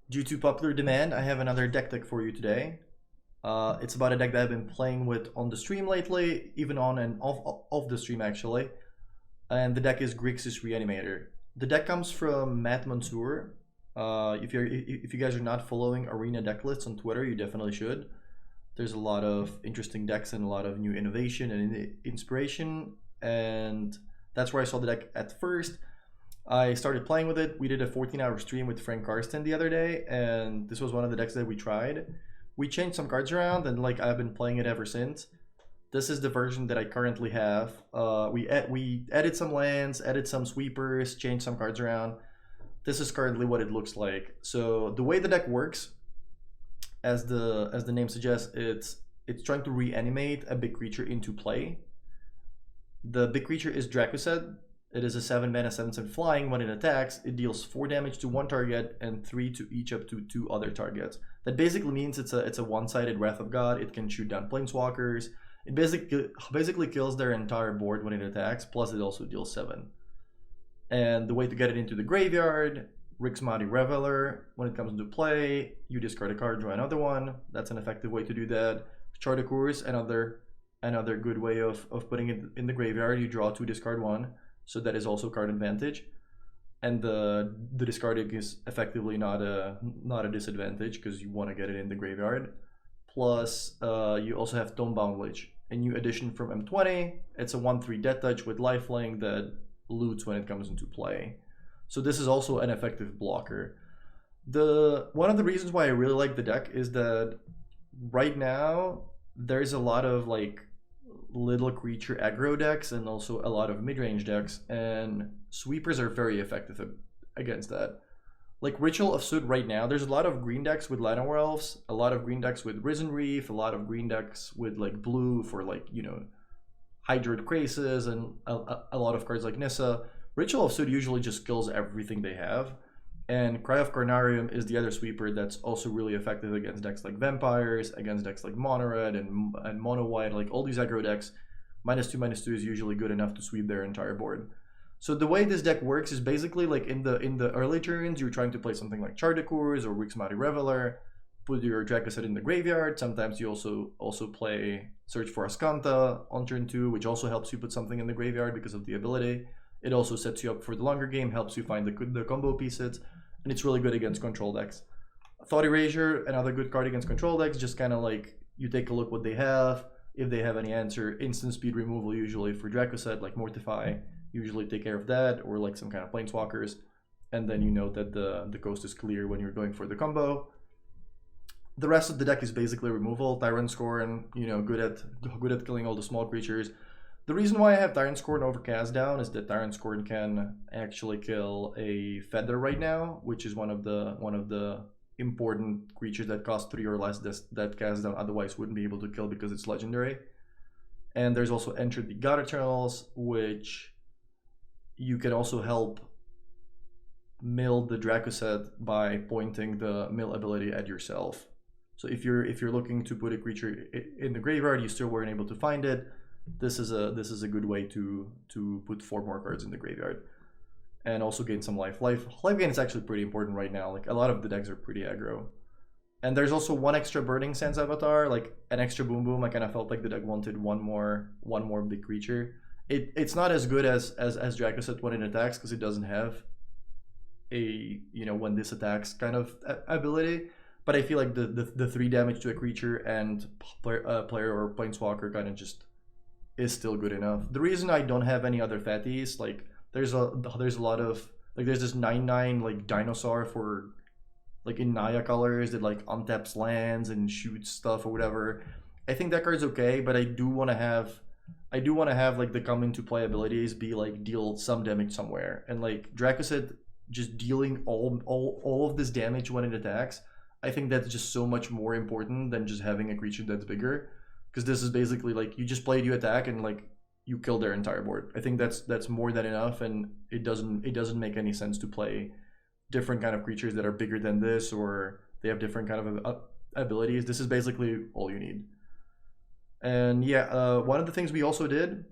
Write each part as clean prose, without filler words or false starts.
Due to popular demand, I have another deck tech for you today. It's about a deck that I've been playing with on the stream lately, even on and off the stream actually. And the deck is Grixis Reanimator. The deck comes from Matt Mansour. If you guys are not following Arena deck lists on Twitter, you definitely should. There's a lot of interesting decks and a lot of new innovation and inspiration, and that's where I saw the deck at first. I started playing with it. We did a 14-hour stream with Frank Karsten the other day, and this was one of the decks that we tried. We changed some cards around, and like I've been playing it ever since. This is the version that I currently have. We added some lands, added some sweepers, changed some cards around. This is currently what it looks like. So the way the deck works, as the name suggests, it's trying to reanimate a big creature into play. The big creature is Dracoset. It is a 7-mana 7/7 flying. When it attacks, it deals 4 damage to one target and 3 to each up to 2 other targets. That basically means it's a one-sided Wrath of God. It can shoot down planeswalkers. It basically kills their entire board when it attacks, plus it also deals 7. And the way to get it into the graveyard, Rixmati Reveler, when it comes into play, you discard a card, draw another one. That's an effective way to do that. Chart of Course, another good way of putting it in the graveyard. You draw 2, discard 1, so that is also card advantage. And the discarding is effectively not a disadvantage because you want to get it in the graveyard. Plus, you also have Tomebound Lich, a new addition from M20. It's a 1/3 Death Touch with lifelink that loots when it comes into play. So this is also an effective blocker. One of the reasons why I really like the deck is that right now there's a lot of like little creature aggro decks and also a lot of mid-range decks, and sweepers are very effective against that. Like Ritual of Soot right now, there's a lot of green decks with Llanowar Elves, a lot of green decks with Risen Reef, a lot of green decks with like blue for like, you know, Hydroid Craces, and a lot of cards like Nissa. Ritual of Soot usually just kills everything they have, and Cry of Carnarium is the other sweeper that's also really effective against decks like Vampires, against decks like Mono Red and Mono White, like all these aggro decks. -2/-2 is usually good enough to sweep their entire board. So the way this deck works is basically like in the early turns, you're trying to play something like Chardakurs or Rixmati Reveler, put your Dracoset in the graveyard. Sometimes you also play Search for Ascanta on turn 2, which also helps you put something in the graveyard because of the ability. It also sets you up for the longer game, helps you find the combo pieces, and it's really good against control decks. Thought Erasure, another good card against control decks, just kind of like you take a look what they have. If they have any answer, instant speed removal usually for Dracoset, like Mortify, usually take care of that, or like some kind of planeswalkers, and then you know that the coast is clear when you're going for the combo. The rest of the deck is basically removal. Tyrant Scorn, you know, good at killing all the small creatures. The reason why I have Tyrant Scorn over Cast Down is that Tyrant Scorn can actually kill a Feather right now, which is one of the important creatures that cost 3 or less that Cast Down otherwise wouldn't be able to kill because it's legendary. And there's also Enter the God Eternals, which you can also help mill the Dracoset by pointing the mill ability at yourself. So if you're looking to put a creature in the graveyard, you still weren't able to find it. This is a good way to put 4 more cards in the graveyard, and also gain some life. Life gain is actually pretty important right now. Like a lot of the decks are pretty aggro, and there's also 1 extra Burning Sands avatar, like an extra Boom Boom. I kind of felt like the deck wanted one more big creature. It's not as good as Dracoset when it attacks because it doesn't have a, you know, when this attacks kind of ability. But I feel like the 3 damage to a creature and player or planeswalker kind of just is still good enough. The reason I don't have any other fatties, like there's a lot of like there's this 9/9 like dinosaur for like in Naya colors that like untaps lands and shoots stuff or whatever. I think that card's okay, but I do want to have like the come into play abilities be like deal some damage somewhere, and like Dracoset just dealing all of this damage when it attacks. I think that's just so much more important than just having a creature that's bigger, because this is basically like you just played, you attack, and like you kill their entire board. I think that's more than enough, and it doesn't make any sense to play different kind of creatures that are bigger than this, or they have different kind of abilities. This is basically all you need. And yeah, one of the things we also did,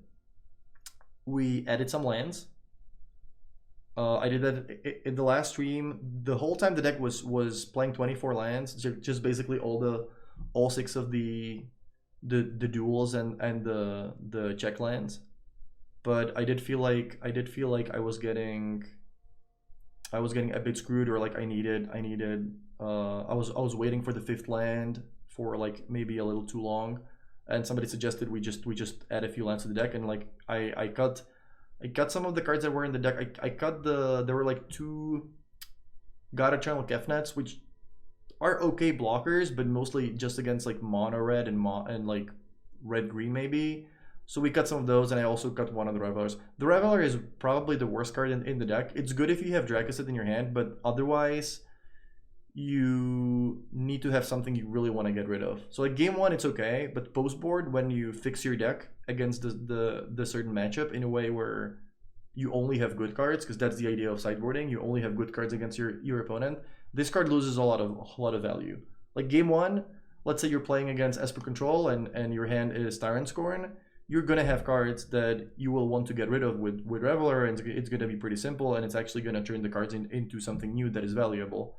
we added some lands. I did that in the last stream. The whole time the deck was playing 24 lands, just basically all 6 of the duels and the check lands. But I did feel like I was getting a bit screwed, or like I was waiting for the 5th land for like maybe a little too long, and somebody suggested we just add a few lands to the deck, and like I cut some of the cards that were in the deck. I cut there were like 2 Gotta Channel Kefnets, which are okay blockers, but mostly just against like mono red and like red green maybe. So we cut some of those, and I also cut one of the Revelers. The Reveler is probably the worst card in the deck. It's good if you have Dracosid in your hand, but otherwise you need to have something you really want to get rid of. So like game 1 it's okay, but post board, when you fix your deck against the certain matchup in a way where you only have good cards, because that's the idea of sideboarding, you only have good cards against your opponent, this card loses a lot of value. Like game 1, let's say you're playing against Esper Control and your hand is Tyrant Scorn, you're gonna have cards that you will want to get rid of with Reveler, and it's gonna be pretty simple, and it's actually gonna turn the cards into something new that is valuable.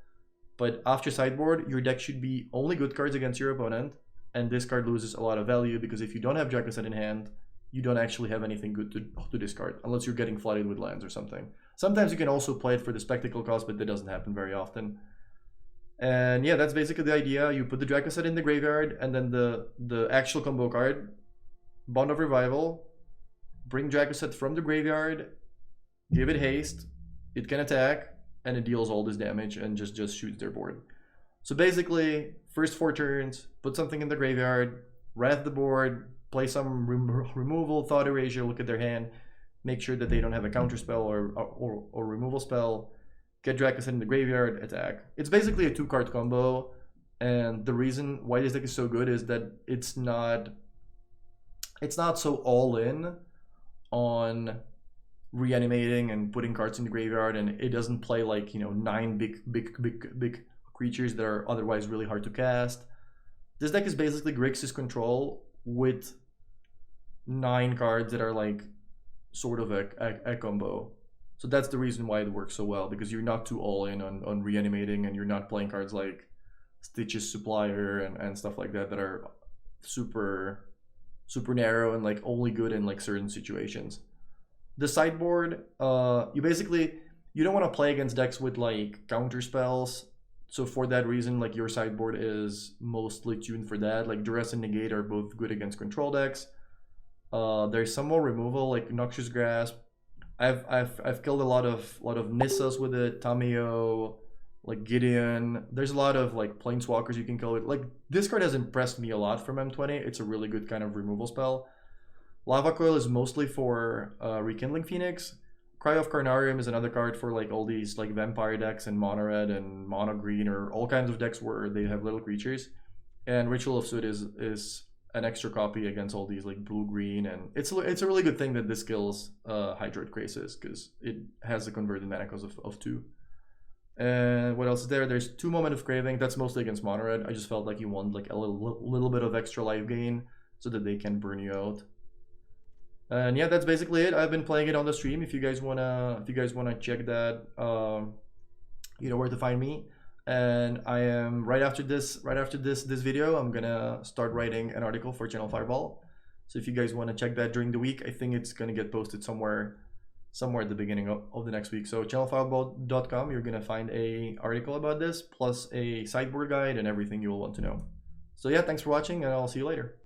But after sideboard, your deck should be only good cards against your opponent, and this card loses a lot of value, because if you don't have Dracosid in hand, you don't actually have anything good to discard, unless you're getting flooded with lands or something. Sometimes you can also play it for the spectacle cost, but that doesn't happen very often. And yeah, that's basically the idea. You put the Dracosid in the graveyard, and then the actual combo card, Bond of Revival, bring Dracosid from the graveyard, give it haste, it can attack, and it deals all this damage and just shoots their board. So basically, first 4 turns, put something in the graveyard, wrath the board, play some removal, thought erasure, look at their hand, make sure that they don't have a counter spell or removal spell, get Dracosid in the graveyard, attack. It's basically a 2-card combo, and the reason why this deck is so good is that it's not so all in on reanimating and putting cards in the graveyard, and it doesn't play like, you know, 9 big creatures that are otherwise really hard to cast. This deck is basically Grixis control with 9 cards that are like sort of a combo. So that's the reason why it works so well, because you're not too all in on reanimating, and you're not playing cards like Stitch's Supplier and stuff like that are super narrow and like only good in like certain situations. The sideboard, you don't want to play against decks with like counter spells. So for that reason, like your sideboard is mostly tuned for that. Like Duress and Negate are both good against control decks. There's some more removal, like Noxious Grasp. I've killed a lot of Nissas with it, Tameo, like Gideon. There's a lot of like planeswalkers you can kill with. Like this card has impressed me a lot from M20. It's a really good kind of removal spell. Lava Coil is mostly for Rekindling Phoenix. Cry of Carnarium is another card for like all these like vampire decks and mono red and mono green, or all kinds of decks where they have little creatures. And Ritual of Soot is an extra copy against all these like blue green, and it's a really good thing that this kills Hydroid Krasis, because it has a converted mana cost of 2. And what else is there? There's 2 Moment of Craving. That's mostly against mono red. I just felt like you want like a little bit of extra life gain so that they can burn you out. And yeah, that's basically it. I've been playing it on the stream. If you guys wanna check that, you know where to find me. And I am right after this video, I'm gonna start writing an article for Channel Fireball. So if you guys want to check that during the week, I think it's gonna get posted somewhere at the beginning of the next week. So channelfireball.com, you're gonna find a article about this, plus a sideboard guide and everything you will want to know. So yeah, thanks for watching, and I'll see you later.